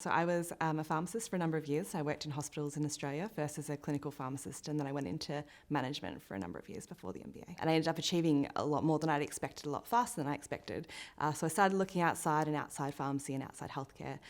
So I was a pharmacist for a number of years. I worked in hospitals in Australia, first as a clinical pharmacist, and then I went into management for a number of years before the MBA. And I ended up achieving a lot more than I'd expected, a lot faster than I expected. So I started looking outside pharmacy and outside healthcare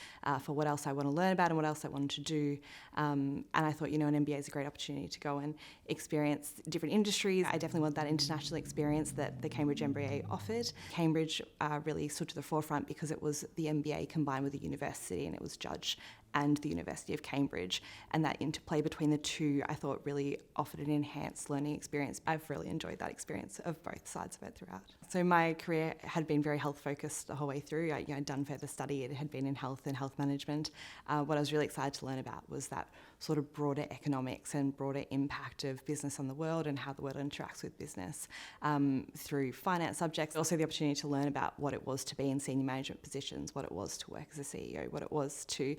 for what else I want to learn about and what else I wanted to do. And I thought, an MBA is a great opportunity to go and experience different industries. I definitely want that international experience that the Cambridge MBA offered. Cambridge really stood to the forefront because it was the MBA combined with the university, and it was Judge and the University of Cambridge, and that interplay between the two I thought really offered an enhanced learning experience. I've really enjoyed that experience of both sides of it throughout. So my career had been very health focused the whole way through. I'd done further study, it had been in health and health management. What I was really excited to learn about was that sort of broader economics and broader impact of business on the world and how the world interacts with business through finance subjects. Also the opportunity to learn about what it was to be in senior management positions, what it was to work as a CEO, what it was to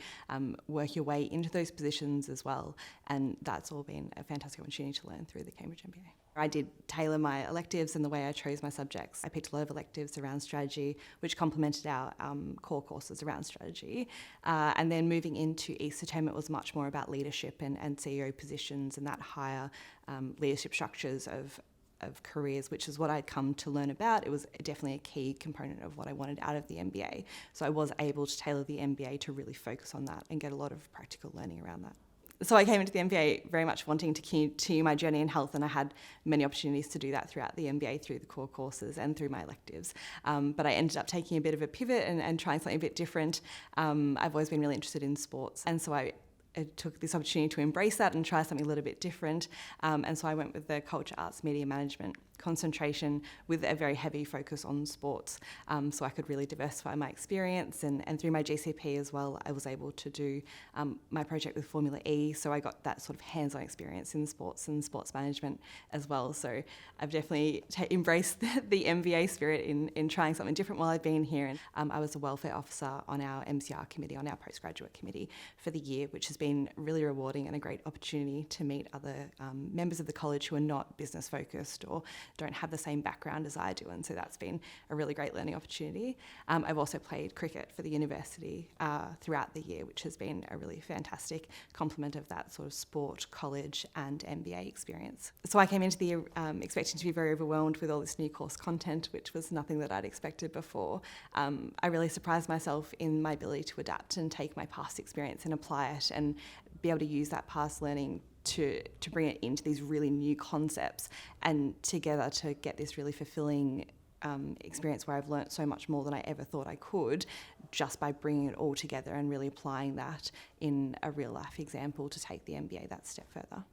work your way into those positions as well. And that's all been a fantastic opportunity to learn through the Cambridge MBA. I did tailor my electives and the way I chose my subjects. I picked a lot of electives around strategy, which complemented our core courses around strategy. And then moving into Easter term, it was much more about leadership and CEO positions and that higher leadership structures of careers, which is what I'd come to learn about. It was definitely a key component of what I wanted out of the MBA. So I was able to tailor the MBA to really focus on that and get a lot of practical learning around that. So I came into the MBA very much wanting to continue my journey in health, and I had many opportunities to do that throughout the MBA through the core courses and through my electives. But I ended up taking a bit of a pivot and trying something a bit different. I've always been really interested in sports, and so I took this opportunity to embrace that and try something a little bit different. And so I went with the Culture, Arts, Media Management concentration with a very heavy focus on sports, so I could really diversify my experience, and through my GCP as well I was able to do my project with Formula E, so I got that sort of hands-on experience in sports and sports management as well. So I've definitely embraced the MBA spirit in trying something different while I've been here. And I was a welfare officer on our MCR committee, on our postgraduate committee for the year, which has been really rewarding and a great opportunity to meet other members of the college who are not business focused or don't have the same background as I do, and so that's been a really great learning opportunity. I've also played cricket for the university throughout the year, which has been a really fantastic complement of that sort of sport, college and MBA experience. So I came into the year expecting to be very overwhelmed with all this new course content, which was nothing that I'd expected before. I really surprised myself in my ability to adapt and take my past experience and apply it and be able to use that past learning to bring it into these really new concepts, and together to get this really fulfilling experience where I've learnt so much more than I ever thought I could, just by bringing it all together and really applying that in a real life example to take the MBA that step further.